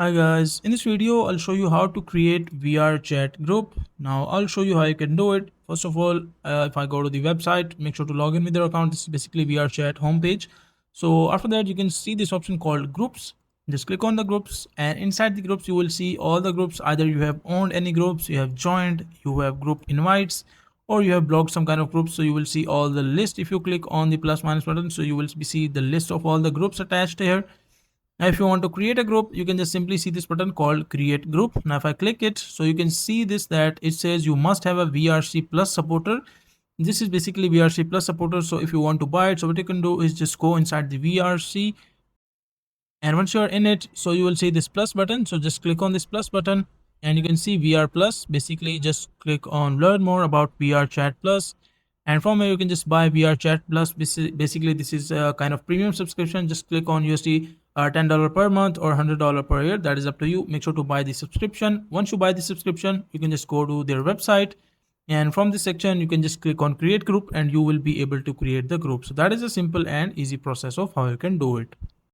Hi guys, in this video I'll show you how to create Vrchat group. Now I'll show you how you can do it. First of all, if I go to the website, make sure to log in with your account. This is basically Vrchat homepage. So after that you can see this option called groups. Just click on the groups, and inside the groups you will see all the groups. Either you have owned any groups, you have joined, you have group invites, or you have blocked some kind of groups. So you will see all the list if you click on the plus minus button. So you will see the list of all the groups attached here. Now if you want to create a group, you can just simply see this button called create group. Now if I click it, so you can see this, that it says you must have a VRC plus supporter. This is basically VRC plus supporter. So if you want to buy it, so what you can do is just go inside the VRC, and once you're in it, so you will see this plus button. So just click on this plus button, and you can see VR plus. Basically just click on learn more about Vrchat plus, and from here you can just buy Vrchat plus. Basically this is a kind of premium subscription. Just click on USD $10 per month or $100 per year. That is up to you. Make sure to buy the subscription. Once you buy the subscription, you can just go to their website, and from this section you can just click on create group, and you will be able to create the group. So that is a simple and easy process of how you can do it.